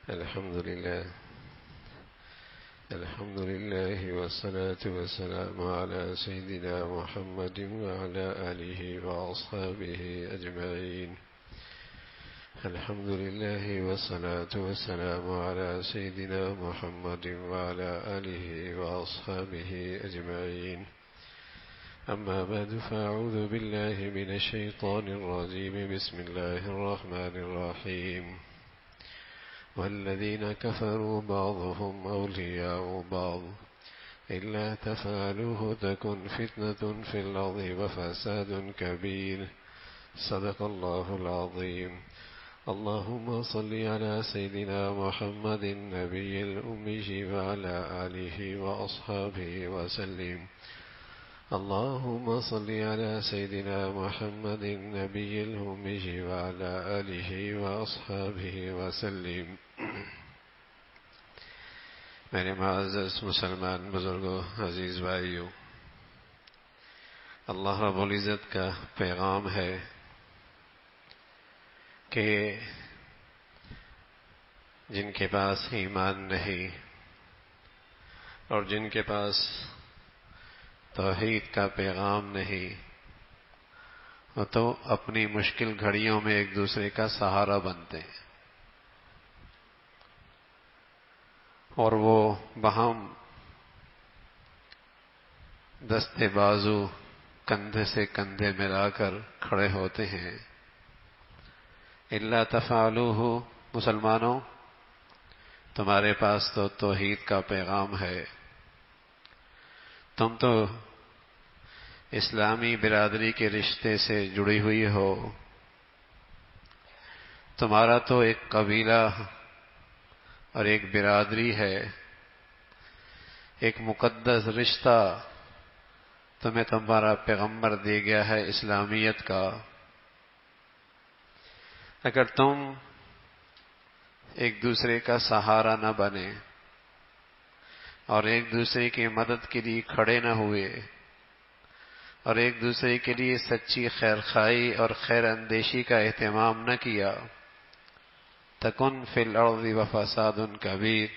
الحمد لله والصلاة والسلام على سيدنا محمد وعلى آله وأصحابه أجمعين. الحمد لله والصلاة والسلام على سيدنا محمد وعلى آله وأصحابه أجمعين. أما بعد، فأعوذ بالله من الشيطان الرجيم. بسم الله الرحمن الرحيم. والذين كفروا بعضهم أولياء بعض إلا تفعلوه تكن فتنة في الأرض وفساد كبير. صدق الله العظيم. اللهم صل على سيدنا محمد النبي الأمي وعلى آله وأصحابه وسلم. اللهم صل على سيدنا محمد النبي الأمي وعلى آله وأصحابه وسلم. میرے معزز مسلمان بزرگوں، عزیز بھائیوں، اللہ رب العزت کا پیغام ہے کہ جن کے پاس ایمان نہیں اور جن کے پاس توحید کا پیغام نہیں، وہ تو اپنی مشکل گھڑیوں میں ایک دوسرے کا سہارا بنتے ہیں اور وہ باہم دستے بازو کندھے سے کندھے ملا کر کھڑے ہوتے ہیں. الا تفعلوہ، مسلمانوں تمہارے پاس تو توحید کا پیغام ہے، تم تو اسلامی برادری کے رشتے سے جڑی ہوئی ہو، تمہارا تو ایک قبیلہ اور ایک برادری ہے، ایک مقدس رشتہ تمہیں تمہارا پیغمبر دے گیا ہے اسلامیت کا. اگر تم ایک دوسرے کا سہارا نہ بنے اور ایک دوسرے کی مدد کے لیے کھڑے نہ ہوئے اور ایک دوسرے کے لیے سچی خیر خواہی اور خیر اندیشی کا اہتمام نہ کیا، تکن فی الارض وفساد کبیر،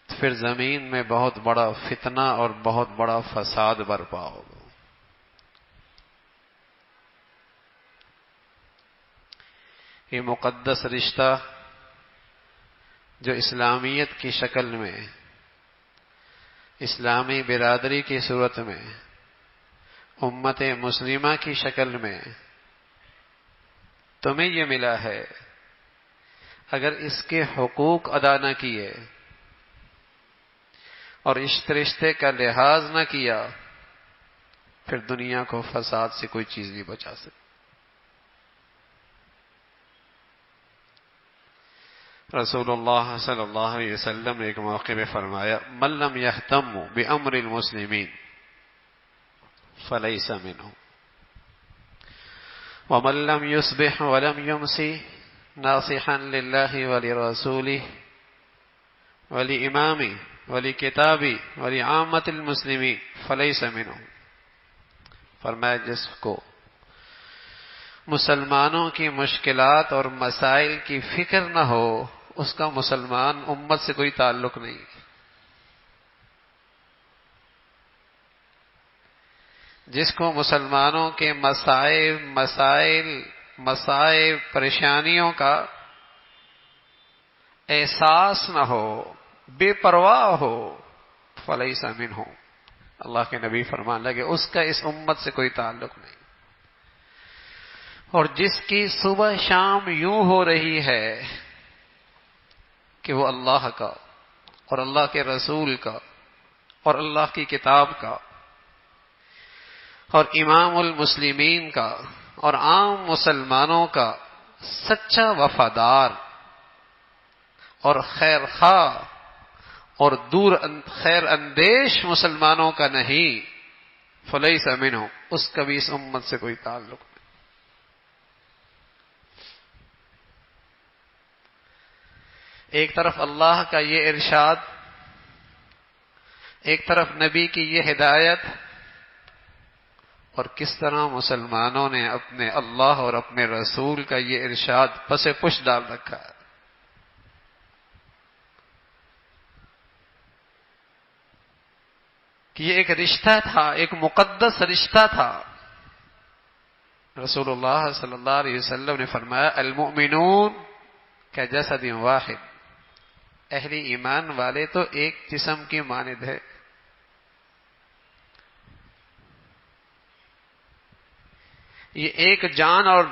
پھر زمین میں بہت بڑا فتنہ اور بہت بڑا فساد برپا ہوگا. یہ مقدس رشتہ جو اسلامیت کی شکل میں، اسلامی برادری کی صورت میں، امت مسلمہ کی شکل میں تمہیں یہ ملا ہے، اگر اس کے حقوق ادا نہ کیے اور اس رشتے کا لحاظ نہ کیا، پھر دنیا کو فساد سے کوئی چیز نہیں بچا سکتی. رسول اللہ صلی اللہ علیہ وسلم نے ایک موقع میں فرمایا، من لم یہتم بامر المسلمین فلیس منہم ومن لم یصبح ولم یمسی ناصحا للہ ولرسولہ ولامامہ ولکتابہ ولعامۃ المسلمین فلیس منہم. فرمایا جس کو مسلمانوں کی مشکلات اور مسائل کی فکر نہ ہو، اس کا مسلمان امت سے کوئی تعلق نہیں. جس کو مسلمانوں کے مسائل پریشانیوں کا احساس نہ ہو، بے پرواہ ہو، فلیس منہ، اللہ کے نبی فرمان لگے اس کا اس امت سے کوئی تعلق نہیں. اور جس کی صبح شام یوں ہو رہی ہے کہ وہ اللہ کا اور اللہ کے رسول کا اور اللہ کی کتاب کا اور امام المسلمین کا اور عام مسلمانوں کا سچا وفادار اور خیر خواہ اور دور خیر اندیش مسلمانوں کا نہیں، فلیس منہ، اس کا بھی اس امت سے کوئی تعلق نہیں. ایک طرف اللہ کا یہ ارشاد، ایک طرف نبی کی یہ ہدایت، اور کس طرح مسلمانوں نے اپنے اللہ اور اپنے رسول کا یہ ارشاد پس پش ڈال رکھا ہے. یہ ایک رشتہ تھا، ایک مقدس رشتہ تھا. رسول اللہ صلی اللہ علیہ وسلم نے فرمایا المؤمنون کجسد واحد، اہل ایمان والے تو ایک جسم کی مانند ہے. یہ ایک جان اور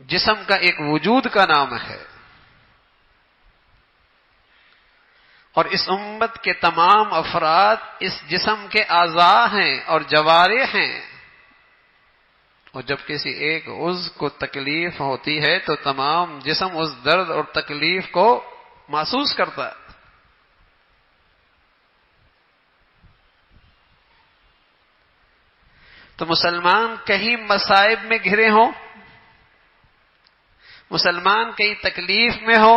جسم کا ایک وجود کا نام ہے. اور اس امت کے تمام افراد اس جسم کے اعضاء ہیں اور جوارح ہیں، اور جب کسی ایک عضو کو تکلیف ہوتی ہے تو تمام جسم اس درد اور تکلیف کو محسوس کرتا ہے. تو مسلمان کہیں مصائب میں گھرے ہوں، مسلمان کہیں تکلیف میں ہو،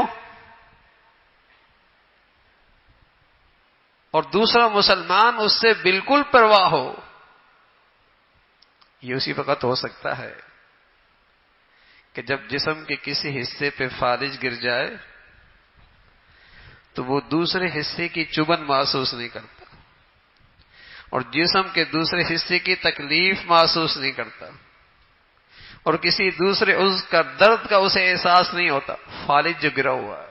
اور دوسرا مسلمان اس سے بالکل پرواہ ہو، یہ اسی وقت ہو سکتا ہے کہ جب جسم کے کسی حصے پہ فالج گر جائے تو وہ دوسرے حصے کی چبھن محسوس نہیں کرتا، اور جسم کے دوسرے حصے کی تکلیف محسوس نہیں کرتا، اور کسی دوسرے عضو کا درد کا اسے احساس نہیں ہوتا. فالج جو گرا ہوا ہے،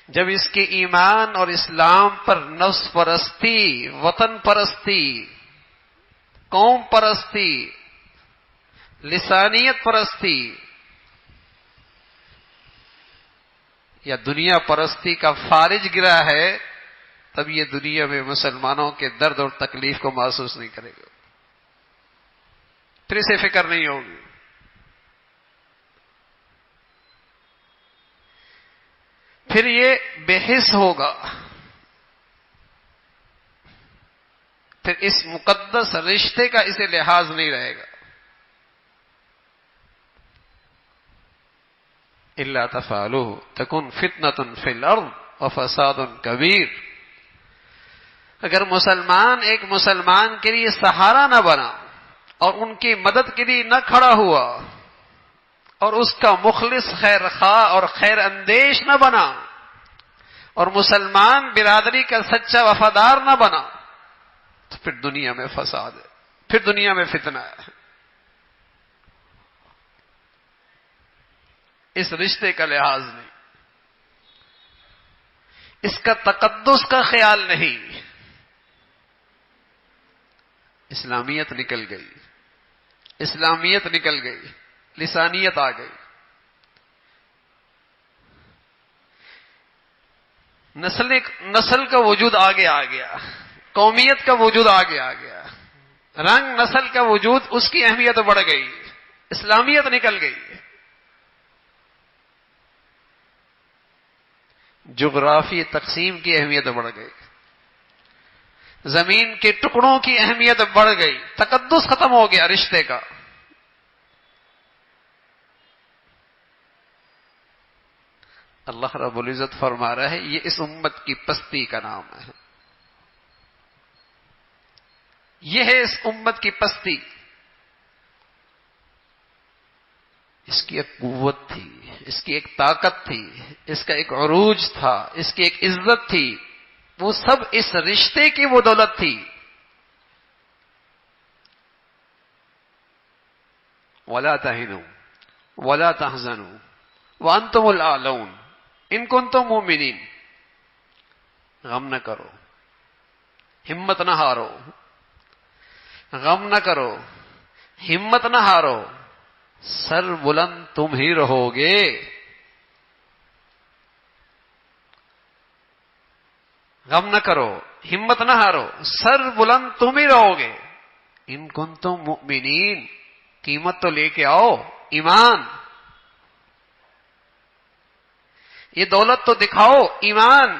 جب اس کے ایمان اور اسلام پر نفس پرستی، وطن پرستی، قوم پرستی، لسانیت پرستی یا دنیا پرستی کا فالج گرا ہے، تب یہ دنیا میں مسلمانوں کے درد اور تکلیف کو محسوس نہیں کرے گا، پھر اسے فکر نہیں ہوگی. پھر یہ بے حس ہوگا، پھر اس مقدس رشتے کا اسے لحاظ نہیں رہے گا. الا تفعلوا تکن فتنة فی الارض وفساد کبیر. اگر مسلمان ایک مسلمان کے لیے سہارا نہ بنا اور ان کی مدد کے لیے نہ کھڑا ہوا اور اس کا مخلص خیر خواہ اور خیر اندیش نہ بنا اور مسلمان برادری کا سچا وفادار نہ بنا تو پھر دنیا میں فساد ہے، پھر دنیا میں فتنہ ہے. اس رشتے کا لحاظ نہیں، اس کا تقدس کا خیال نہیں. اسلامیت نکل گئی، اسلامیت نکل گئی، لسانیت آ گئی. نسل کا وجود آگے آ گیا، قومیت کا وجود آگے آ گیا، رنگ نسل کا وجود، اس کی اہمیت بڑھ گئی، اسلامیت نکل گئی. جغرافی تقسیم کی اہمیت بڑھ گئی، زمین کے ٹکڑوں کی اہمیت بڑھ گئی، تقدس ختم ہو گیا رشتے کا. اللہ رب العزت فرما رہا ہے یہ اس امت کی پستی کا نام ہے، یہ ہے اس امت کی پستی. اس کی ایک قوت تھی، اس کی ایک طاقت تھی، اس کا ایک عروج تھا، اس کی ایک عزت تھی، وہ سب اس رشتے کی وہ دولت تھی. وَلَا تَهِنُوا وَلَا تَحْزَنُوا وَأَنْتُمُ الْأَعْلَوْنَ إِن كُنتُم مُؤْمِنِينَ. غم نہ کرو، ہمت نہ ہارو، غم نہ کرو، ہمت نہ ہارو، سر بلند تم ہی رہو گے. غم نہ کرو، ہمت نہ ہارو، سر بلند تم ہی رہو گے. ان کنتم مؤمنین، قیمت تو لے کے آؤ، ایمان. یہ دولت تو دکھاؤ، ایمان.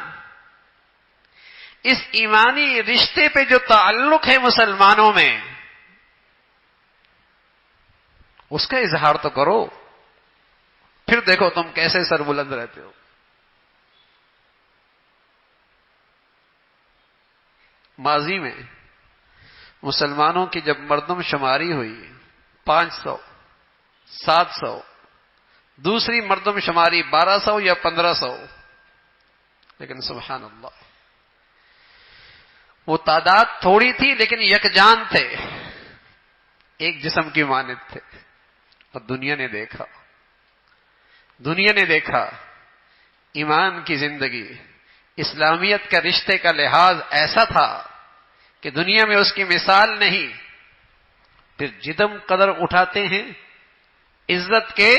اس ایمانی رشتے پہ جو تعلق ہے مسلمانوں میں، اس کا اظہار تو کرو، پھر دیکھو تم کیسے سر بلند رہتے ہو. ماضی میں مسلمانوں کی جب مردم شماری ہوئی 500 700، دوسری مردم شماری 1200 یا 1500، لیکن سبحان اللہ وہ تعداد تھوڑی تھی لیکن یکجان تھے، ایک جسم کی مانند تھے. اور دنیا نے دیکھا ایمان کی زندگی، اسلامیت کا رشتے کا لحاظ ایسا تھا کہ دنیا میں اس کی مثال نہیں. پھر جدم قدر اٹھاتے ہیں عزت کے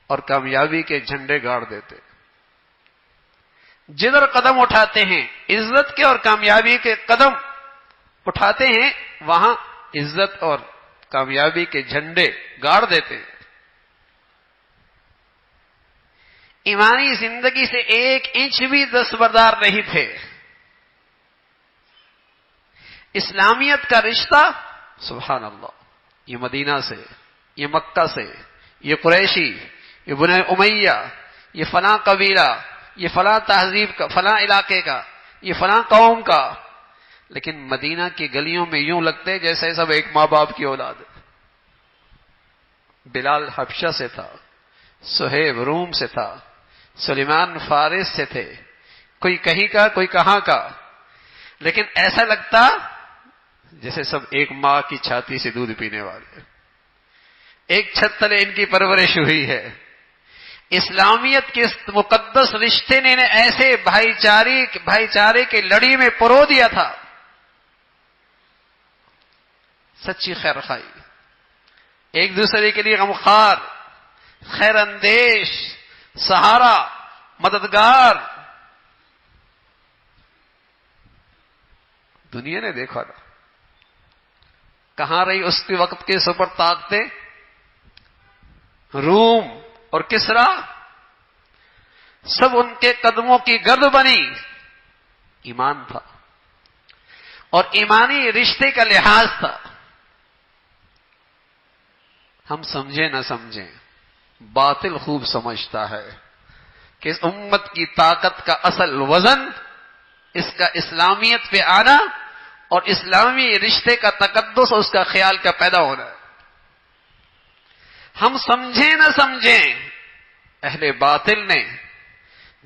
اور کامیابی کے جھنڈے گاڑ دیتے. جدھر قدم اٹھاتے ہیں عزت کے اور کامیابی کے قدم اٹھاتے ہیں، وہاں عزت اور کامیابی کے جھنڈے گاڑ دیتے ہیں. ایمانی زندگی سے ایک انچ بھی دستبردار نہیں تھے. اسلامیت کا رشتہ سبحان اللہ، یہ مدینہ سے، یہ مکہ سے، یہ قریشی، یہ بنی امیہ، یہ فلاں قبیلہ، یہ فلاں تہذیب کا، فلاں علاقے کا، یہ فلاں قوم کا، لیکن مدینہ کی گلیوں میں یوں لگتے جیسے سب ایک ماں باپ کی اولاد ہے. بلال حبشہ سے تھا، صہیب روم سے تھا، سلیمان فارس سے تھے، کوئی کہیں کا کوئی کہاں کا، لیکن ایسا لگتا جیسے سب ایک ماں کی چھاتی سے دودھ پینے والے، ایک چھت تلے ان کی پرورش ہوئی ہے. اسلامیت کے اس مقدس رشتے نے ایسے بھائی چارے کے لڑی میں پرو دیا تھا. سچی خیر خائی، ایک دوسرے کے لیے غمخوار، خیر اندیش، سہارا، مددگار. دنیا نے دیکھا نا کہاں رہی اس کے وقت کے سپر طاقتیں؟ روم اور کسرا، سب ان کے قدموں کی گرد بنی. ایمان تھا اور ایمانی رشتے کا لحاظ تھا. ہم سمجھیں نہ سمجھیں، باطل خوب سمجھتا ہے کہ اس امت کی طاقت کا اصل وزن اس کا اسلامیت پہ آنا اور اسلامی رشتے کا تقدس اور اس کا خیال کا پیدا ہونا ہے. ہم سمجھیں نہ سمجھیں، اہل باطل نے،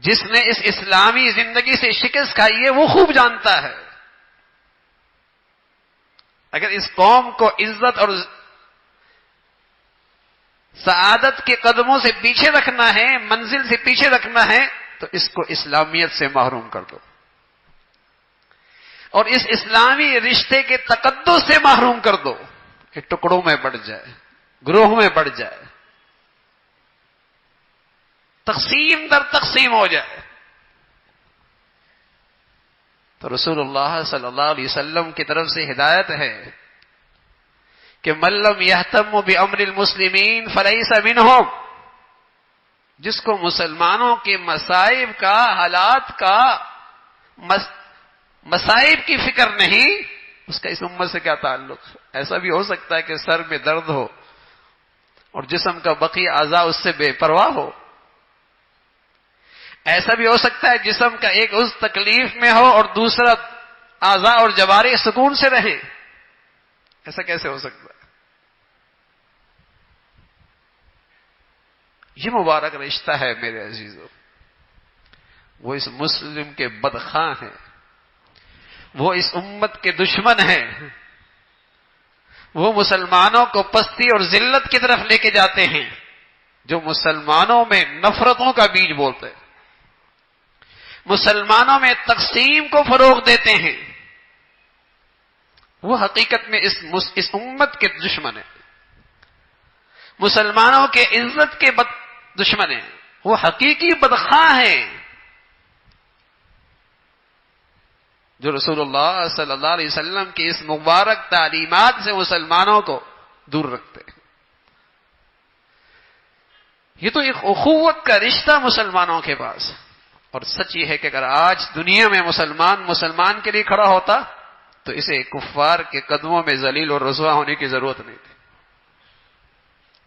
جس نے اس اسلامی زندگی سے شکست کھائی ہے، وہ خوب جانتا ہے اگر اس قوم کو عزت اور سعادت کے قدموں سے پیچھے رکھنا ہے، منزل سے پیچھے رکھنا ہے، تو اس کو اسلامیت سے محروم کر دو اور اس اسلامی رشتے کے تقدس سے محروم کر دو کہ ٹکڑوں میں بڑھ جائے، گروہ میں بڑھ جائے، تقسیم در تقسیم ہو جائے. تو رسول اللہ صلی اللہ علیہ وسلم کی طرف سے ہدایت ہے کہ من لم یہتم بامر المسلمین فلیس منہم. جس کو مسلمانوں کے مصائب کا، حالات کا، مصائب کی فکر نہیں، اس کا اس امت سے کیا تعلق؟ ایسا بھی ہو سکتا ہے کہ سر میں درد ہو اور جسم کا بقیہ اعضاء اس سے بے پرواہ ہو. ایسا بھی ہو سکتا ہے جسم کا ایک عضو تکلیف میں ہو اور دوسرا اعضاء اور جوارح سکون سے رہیں. ایسا کیسے ہو سکتا ہے؟ یہ مبارک رشتہ ہے میرے عزیزوں. وہ اس مسلم کے بدخواہ ہیں، وہ اس امت کے دشمن ہیں، وہ مسلمانوں کو پستی اور ذلت کی طرف لے کے جاتے ہیں، جو مسلمانوں میں نفرتوں کا بیج بولتے ہیں، مسلمانوں میں تقسیم کو فروغ دیتے ہیں. وہ حقیقت میں اس امت کے دشمن ہیں، مسلمانوں کے عزت کے دشمن ہیں، وہ حقیقی بدخواہ ہیں جو رسول اللہ صلی اللہ علیہ وسلم کی اس مبارک تعلیمات سے مسلمانوں کو دور رکھتے ہیں. یہ تو ایک اخوت کا رشتہ مسلمانوں کے پاس. اور سچ یہ ہے کہ اگر آج دنیا میں مسلمان کے لیے کھڑا ہوتا تو اسے کفار کے قدموں میں ذلیل اور رسوا ہونے کی ضرورت نہیں تھی.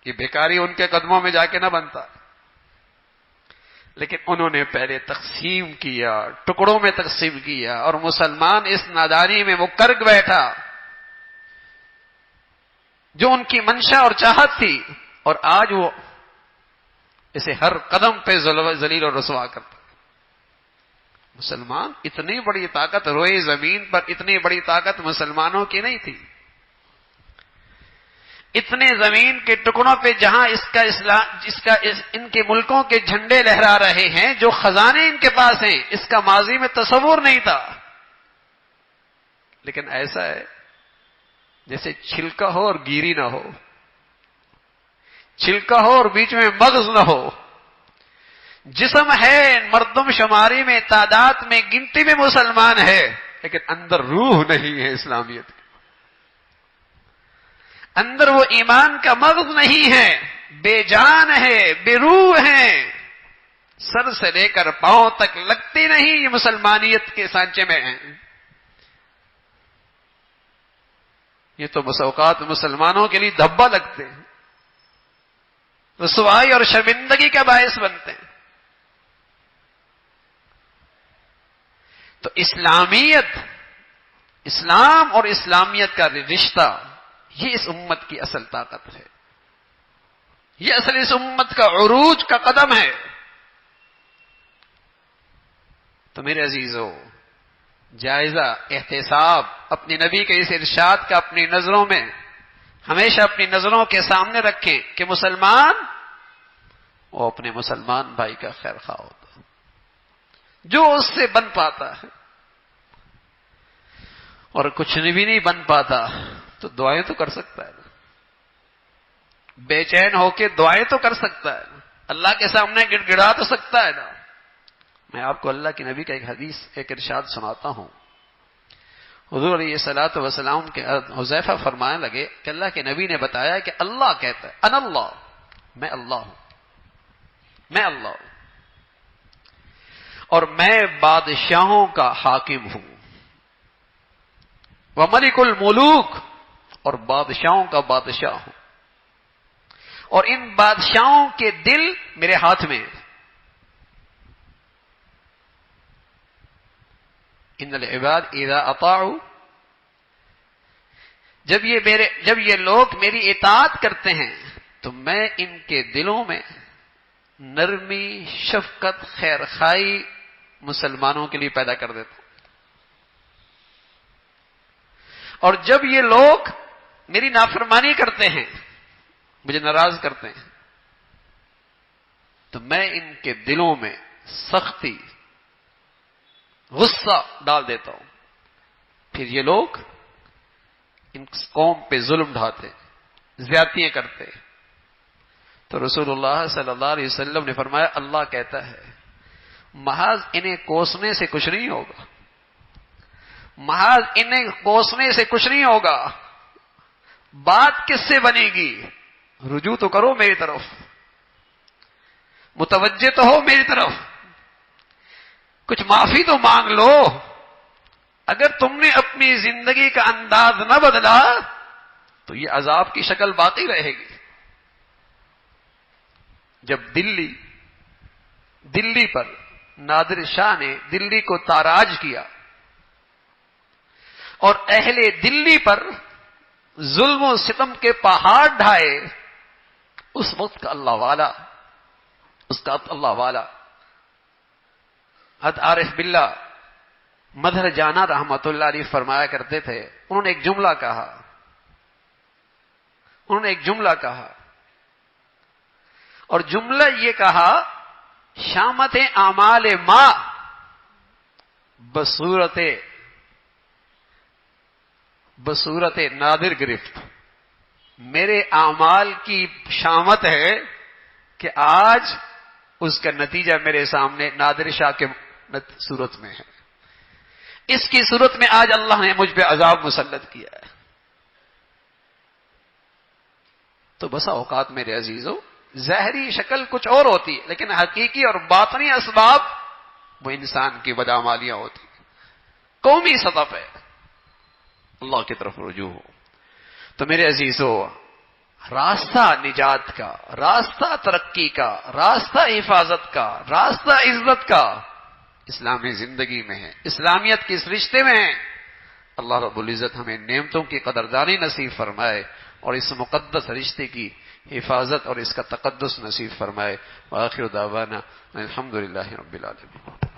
یہ بیکاری ان کے قدموں میں جا کے نہ بنتا، لیکن انہوں نے پہلے تقسیم کیا، ٹکڑوں میں تقسیم کیا، اور مسلمان اس نادانی میں وہ کرگ بیٹھا جو ان کی منشا اور چاہت تھی، اور آج وہ اسے ہر قدم پہ ذلیل اور رسوا کرتا. مسلمان اتنی بڑی طاقت روئے زمین پر، اتنی بڑی طاقت مسلمانوں کی نہیں تھی. اتنے زمین کے ٹکڑوں پہ جہاں ان کے ملکوں کے جھنڈے لہرا رہے ہیں، جو خزانے ان کے پاس ہیں، اس کا ماضی میں تصور نہیں تھا. لیکن ایسا ہے جیسے چھلکا ہو اور گیری نہ ہو، چھلکا ہو اور بیچ میں مغز نہ ہو. جسم ہے، مردم شماری میں، تعداد میں، گنتی میں مسلمان ہے، لیکن اندر روح نہیں ہے اسلامیت کی. اندر وہ ایمان کا مغز نہیں ہے، بے جان ہے، بے روح ہے، سر سے لے کر پاؤں تک لگتی نہیں یہ مسلمانیت کے سانچے میں ہیں. یہ تو اوقات مسلمانوں کے لیے دھبا لگتے ہیں، رسوائی اور شرمندگی کا باعث بنتے ہیں. تو اسلامیت، اسلام اور اسلامیت کا رشتہ، یہ اس امت کی اصل طاقت ہے. یہ اصل اس امت کا عروج کا قدم ہے. تو میرے عزیزو، جائزہ احتساب اپنی نبی کے اس ارشاد کا اپنی نظروں میں ہمیشہ اپنی نظروں کے سامنے رکھیں کہ مسلمان وہ اپنے مسلمان بھائی کا خیر خواہ ہوتا ہے، جو اس سے بن پاتا ہے. اور کچھ بھی نہیں بن پاتا تو دعائیں تو کر سکتا ہے نا، بے چین ہو کے دعائیں تو کر سکتا ہے نا، اللہ کے سامنے گڑ گڑا تو سکتا ہے نا. میں آپ کو اللہ کے نبی کا ایک حدیث، ایک ارشاد سناتا ہوں. حضور علیہ الصلوۃ والسلام کے حذیفہ فرمانے لگے کہ اللہ کے نبی نے بتایا کہ اللہ کہتا ہے انا اللہ، میں اللہ ہوں، میں اللہ ہوں، اور میں بادشاہوں کا حاکم ہوں، وملک الملوک، اور بادشاہوں کا بادشاہ ہوں، اور ان بادشاہوں کے دل میرے ہاتھ میں ہیں. ان العباد اذا اطاعوا، جب یہ لوگ میری اطاعت کرتے ہیں تو میں ان کے دلوں میں نرمی، شفقت، خیر خواہی مسلمانوں کے لیے پیدا کر دیتا ہوں. اور جب یہ لوگ میری نافرمانی کرتے ہیں، مجھے ناراض کرتے ہیں، تو میں ان کے دلوں میں سختی، غصہ ڈال دیتا ہوں. پھر یہ لوگ ان قوم پہ ظلم ڈھاتے، زیادتیاں کرتے. تو رسول اللہ صلی اللہ علیہ وسلم نے فرمایا اللہ کہتا ہے محض انہیں کوسنے سے کچھ نہیں ہوگا، محض انہیں کوسنے سے کچھ نہیں ہوگا. بات کس سے بنے گی؟ رجوع تو کرو میری طرف، متوجہ تو ہو میری طرف، کچھ معافی تو مانگ لو. اگر تم نے اپنی زندگی کا انداز نہ بدلا تو یہ عذاب کی شکل باقی رہے گی. جب دلی پر نادر شاہ نے دلی کو تاراج کیا اور اہل دلی پر ظلم و ستم کے پہاڑ ڈھائے، اس وقت کا اللہ والا حد عارف باللہ مدھر جانا رحمت اللہ علیہ فرمایا کرتے تھے. انہوں نے ایک جملہ کہا اور جملہ یہ کہا شامت اعمال ما بصورت نادر گرفت. میرے اعمال کی شامت ہے کہ آج اس کا نتیجہ میرے سامنے نادر شاہ کے صورت میں ہے. اس کی صورت میں آج اللہ نے مجھ پہ عذاب مسلط کیا ہے. تو بسا اوقات میرے عزیزوں ظاہری شکل کچھ اور ہوتی ہے، لیکن حقیقی اور باطنی اسباب وہ انسان کی بدعمالیاں ہوتی ہیں. قومی سطح پہ اللہ کی طرف رجوع ہو. تو میرے عزیزوں راستہ نجات کا، راستہ ترقی کا، راستہ حفاظت کا، راستہ عزت کا اسلامی زندگی میں ہے، اسلامیت کے اس رشتے میں ہے. اللہ رب العزت ہمیں نعمتوں کی قدردانی نصیب فرمائے اور اس مقدس رشتے کی حفاظت اور اس کا تقدس نصیب فرمائے. وآخر دعوانا الحمدللہ رب العالمین.